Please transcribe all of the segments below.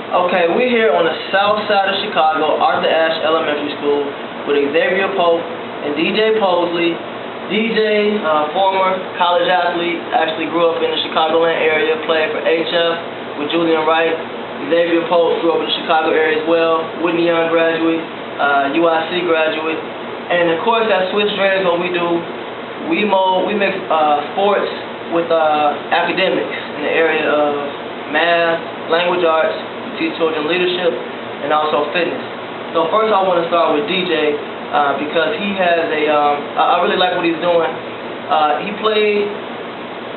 Okay, we're here on the south side of Chicago, Arthur Ashe Elementary School, with eXavier Pope and DJ Posley. DJ, former college athlete, actually grew up in the Chicagoland area, played for HF with Julian Wright. eXavier Pope grew up in the Chicago area as well, Whitney Young graduate, UIC graduate. And of course at Swish what we do, we mix sports with academics in the area of math, language arts, teach children leadership, and also fitness. So first I want to start with DJ because he has I really like what he's doing. He played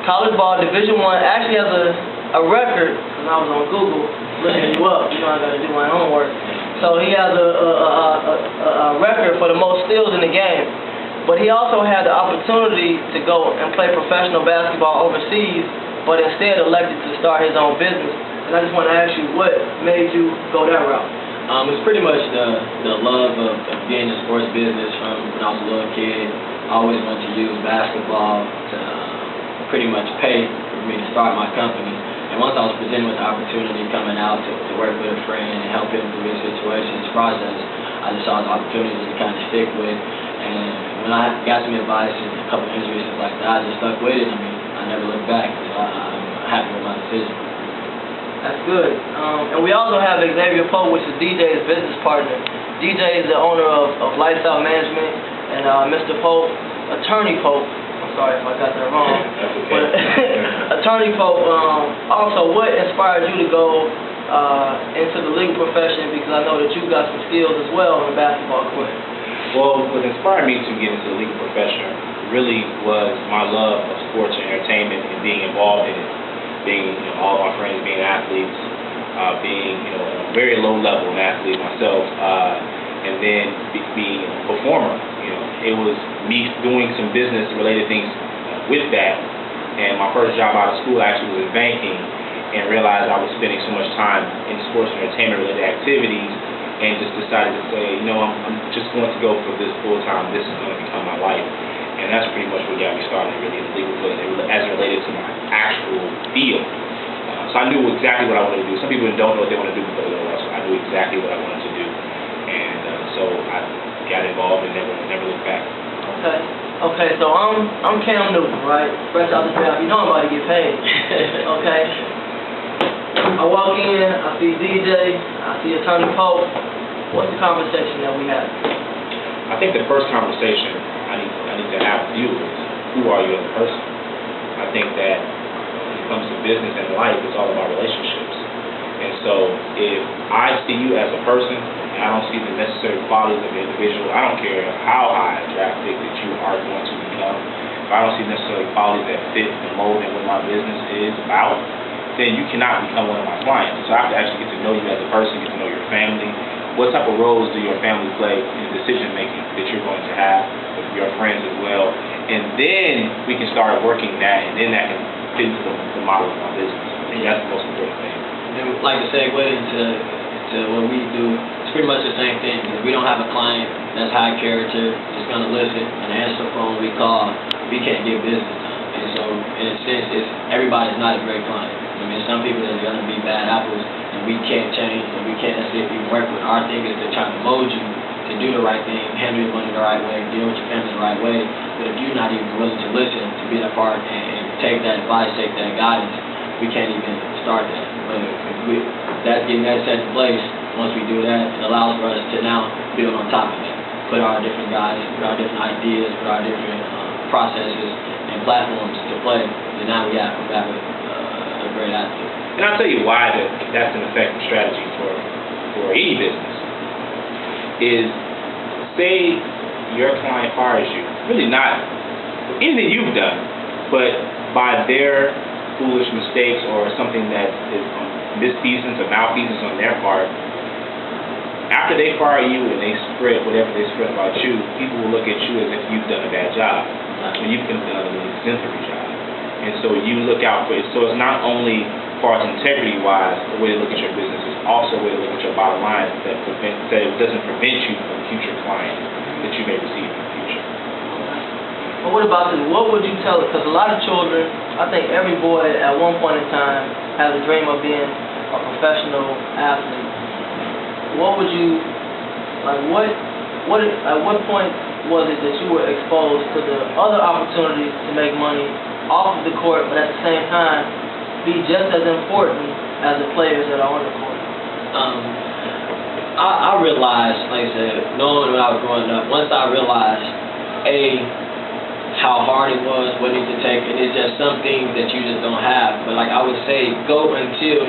college ball, Division I, actually has a record, because I was on Google looking you up, you know I got to do my homework. So he has a record for the most steals in the game. But he also had the opportunity to go and play professional basketball overseas, but instead elected to start his own business. And I just want to ask you, what made you go that route? It's pretty much the love of being in sports business from when I was a little kid. I always wanted to use basketball to pretty much pay for me to start my company. And once I was presented with the opportunity coming out to work with a friend and help him through his situation, his process, I just saw the opportunity to kind of stick with. And when I got some advice and a couple of injuries and stuff like that, I just stuck with it. I mean, I never looked back. So I'm happy with my decision. That's good. And we also have eXavier Pope, which is DJ's business partner. DJ is the owner of Lifestyle Management, and Mr. Pope, Attorney Pope. I'm sorry if I got that wrong. That's okay. But Attorney Pope, also, what inspired you to go into the legal profession? Because I know that you got some skills as well on the basketball court. Well, what inspired me to get into the legal profession really was my love of sports and entertainment and being involved in it. Being, all of my friends being athletes, being, a very low level an athlete myself, and then being a performer. It was me doing some business related things with that. And my first job out of school actually was in banking, and realized I was spending so much time in sports and entertainment related activities, and just decided to say, I'm just going to go for this full time. This is going to become my life. And that's pretty much what got me started really in the legal field as it related to my actual field. So I knew exactly what I wanted to do. Some people don't know what they want to do before they go so I knew exactly what I wanted to do. And so I got involved and never looked back. Okay, so I'm Cam Newton, right? Fresh out the draft. You know I'm about to get paid. Okay? I walk in, I see DJ, I see Attorney Pope. What's the conversation that we have? I think the first conversation I need to have with you is, who are you as a person? I think that when it comes to business and life, it's all about relationships. And so if I see you as a person and I don't see the necessary qualities of the individual, I don't care how high a draft pick that you are going to become, if I don't see necessarily qualities that fit the mold and what my business is about, then you cannot become one of my clients. So I have to actually get to know you as a person, get to know your family. What type of roles do your family play in the decision making that you're going to have with your friends as well? And then we can start working that, and then that can fit into the model of my business. I think that's the most important thing. And like to segue into what we do, it's pretty much the same thing. If we don't have a client that's high character, that's going to listen and answer the phone we call, we can't get business done. And so, in a sense, everybody's not a great client. I mean, some people are going to be bad apples, and we can't change, and we can't necessarily work with. Our thing is to try to mold you to do the right thing, handle your money the right way, deal with your family the right way. But if you're not even willing to listen, to be that part and take that advice, take that guidance, we can't even start that. But if that's getting that set in place, once we do that, it allows for us to now build on top of that. Put our different guys, put our different ideas, put our different processes and platforms to play, and now we have a great athlete. And I'll tell you why that's an effective strategy for any business. Is, say your client fires you, really not for anything you've done, but by their foolish mistakes or something that is misfeasance or malfeasance on their part. After they fire you and they spread whatever they spread about you, people will look at you as if you've done a bad job. When you've done an exemplary job. And so you look out for it. So it's not only far as integrity-wise, the way to look at your business, it's also a way to look at your bottom line that it doesn't prevent you from future clients that you may receive in the future. Well, what about this? What would you tell us? Because a lot of children, I think every boy at one point in time has a dream of being a professional athlete, what would you, like, at what point was it that you were exposed to the other opportunities to make money off of the court, but at the same time be just as important as the players that are on the court? I realized, like I said, knowing when I was growing up, once I realized, how hard it was, what it needs to take, and it's just some things that you just don't have. But like I would say, go until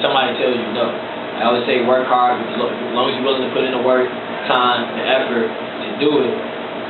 somebody tells you no. I would say work hard, as long as you're willing to put in the work, time, the effort to do it,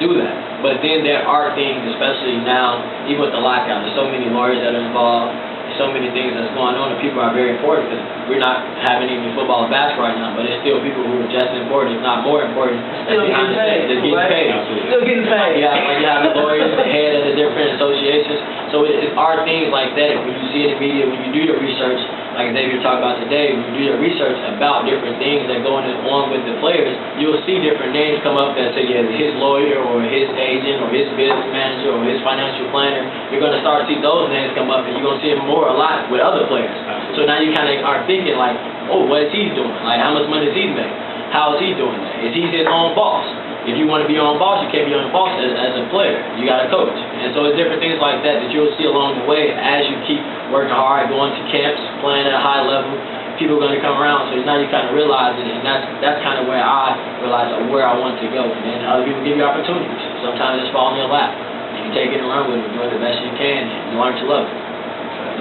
do that. But then there are things, especially now, even with the lockout, there's so many lawyers that are involved, so many things that's going on, and people are very important, because we're not having any football and basketball right now, but it's still people who are just as important, if not more important. Still getting paid. Still getting paid. Yeah, like you have the lawyers, the head of the different associations. So it are things like that. When you see in the media, when you do your research, like Xavier talked about today, when you do your research about different things that go on with the players, you'll see different names come up that say, yeah, his lawyer or his agent or his business manager or his financial planner. You're going to start to see those names come up, and you're going to see them a lot with other players. So now you kind of are thinking like, oh, what is he doing? Like, how much money does he make? How is he doing that? Is he his own boss? If you want to be your own boss, you can't be your own boss as a player. You got to coach. And so it's different things like that you'll see along the way as you keep working hard, going to camps, playing at a high level. People are going to come around. So now you kind of realize it, and that's kind of where I realized where I want to go. And then other people give you opportunities. Sometimes it's fall in your lap. And you take it and run with it, do it the best you can, and learn to love it.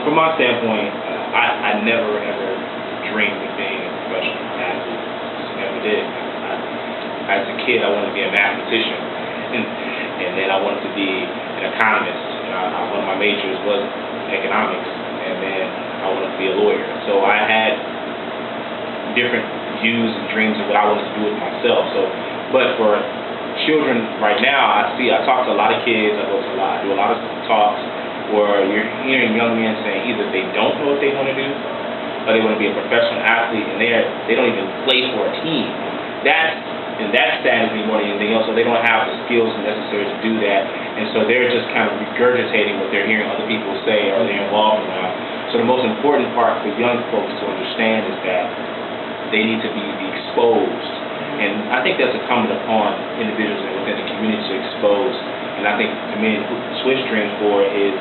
From my standpoint, I never ever dreamed of being a professional athlete. Just never did. As a kid, I wanted to be a mathematician, and then I wanted to be an economist. One of my majors was economics, and then I wanted to be a lawyer. So I had different views and dreams of what I wanted to do with myself. But for children right now, I talk to a lot of kids. I go to do a lot of talks where you're hearing young men saying either they don't know what they want to do, or they want to be a professional athlete, and they don't even play for a team. That saddens me more than anything else. So they don't have the skills necessary to do that, and so they're just kind of regurgitating what they're hearing other people say or they're involved in. So the most important part for young folks to understand is that they need to be exposed, and I think that's incumbent upon individuals within the community to expose. And I think to me, Swish dreams for is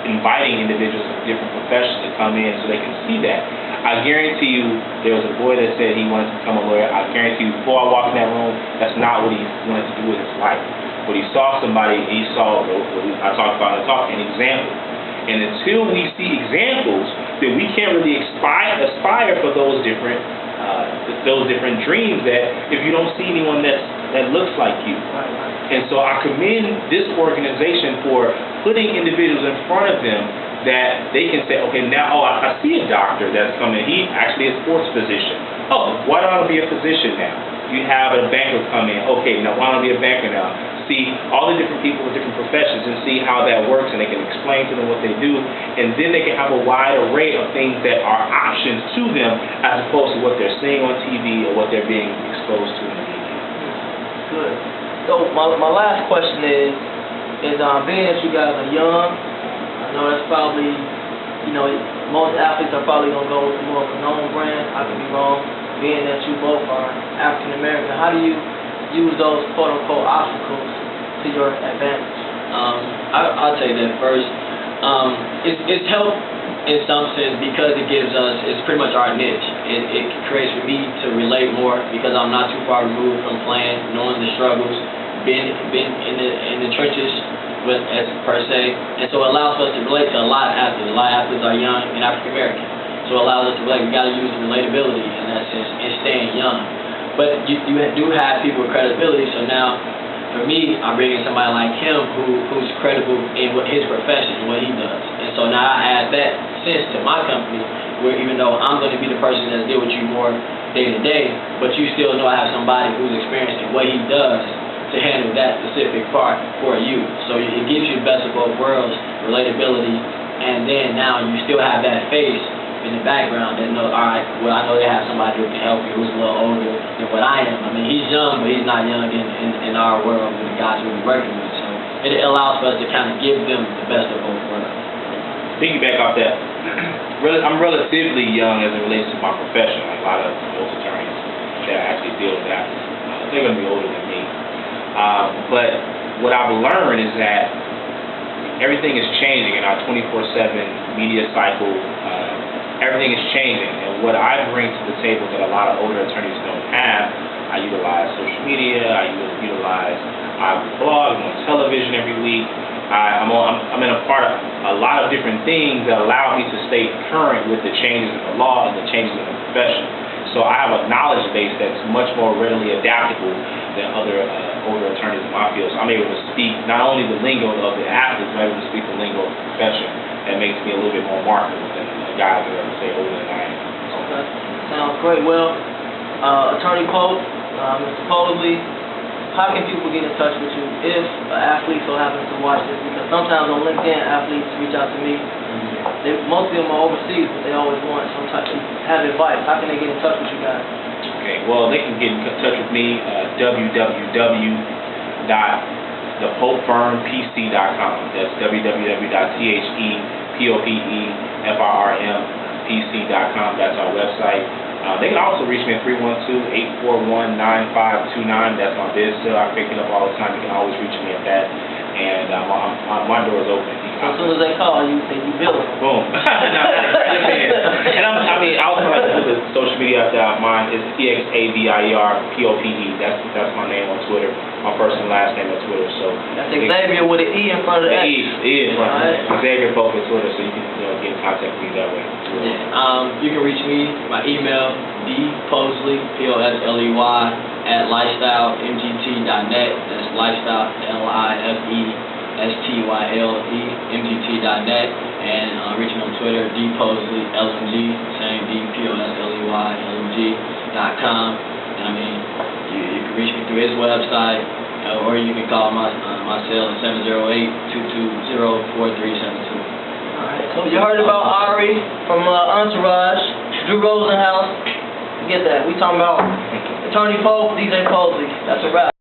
inviting individuals of different professions to come in so they can see that. I guarantee you, there was a boy that said he wanted to become a lawyer. I guarantee you, before I walked in that room, that's not what he wanted to do with his life. But he saw somebody, he saw what I talked about in the talk, an example. And until we see examples, then we can't really aspire for those different dreams. That if you don't see anyone that looks like you. And so I commend this organization for putting individuals in front of them that they can say, okay, now, I see a doctor that's coming. He actually is a sports physician. Oh, why don't I be a physician now? You have a banker come in. Okay, now why don't I be a banker now? See all the different people with different professions and see how that works, and they can explain to them what they do, and then they can have a wide array of things that are options to them as opposed to what they're seeing on TV or what they're being exposed to in the media. Good. So my last question is being that you guys are young, I know that's probably, most athletes are probably going to go with more of a known brand. I could be wrong. Being that you both are African American, how do you use those quote-unquote obstacles to your advantage? I'll tell you that first. It's helped in some sense because it gives us, it's pretty much our niche. It creates for me to relate more because I'm not too far removed from playing, knowing the struggles, been in the trenches as per se, and so it allows us to relate to a lot of athletes. A lot of athletes are young and African American, so it allows us to relate. We got to use the relatability in that sense and staying young. But you do have people with credibility, so now for me, I'm bringing somebody like him who's credible in what his profession and what he does. And so now I add that sense to my company, where even though I'm going to be the person that deal with you more day to day, but you still know I have somebody who's experienced in what he does to handle that specific part for you. So it gives you the best of both worlds, relatability, and then now you still have that face in the background that know, all right, well, I know they have somebody who can help you who's a little older than what I am. I mean, he's young, but he's not young in our world with the guys we're working with. So it allows for us to kind of give them the best of both worlds. Piggyback off that, I'm relatively young as it relates to my profession. Like a lot of most attorneys that actually deal with that, they're going to be older than me. But what I've learned is that everything is changing in our 24/7 media cycle. Everything is changing, and what I bring to the table that a lot of older attorneys don't have, I utilize social media, I utilize blogs, I'm on television every week. I'm in a part of a lot of different things that allow me to stay current with the changes in the law and the changes in the profession. So I have a knowledge base that's much more readily adaptable than other older attorneys in my field. So I'm able to speak not only the lingo of the athletes, but I'm able to speak the lingo of the profession. That makes me a little bit more marketable than the guys that are, say, older than I am. Okay, sounds great. Well, Attorney Pope, Mr. Posley, how can people get in touch with you if an athlete so happens to watch this? Because sometimes on LinkedIn, athletes reach out to me. Most of them are overseas, but they always want some type of have advice. How can they get in touch with you guys? Okay, well, they can get in touch with me www.thepopefirmpc.com. That's www.thepopefirmpc.com. That's our website. They can also reach me at 312-841-9529. That's my biz still. I pick it up all the time. You can always reach me at that. And my door is open. So as soon as they call, you say you bill them. Boom. And I also like to do the social media out mine is eXavier POPE. That's my name on Twitter. My first and last name on Twitter. So that's eXavier with an E in front of the X. E in front of it. Xavier Pope on Twitter, so you can get in contact with me that way. Yeah. You can reach me by email dposley POSLEY @lifestylemgt.net. That's lifestyle LIFESTYLE MGT.net, and reach me on Twitter dposley LMG, same DPOSLEYLMG.com. And I mean, you can reach me through his website, or you can call my cell at 708-220-4372. Alright, so you heard about Ari from Entourage, Drew Rosenhaus. Get that. We talking about Attorney Pope, DJ Posley. That's a wrap.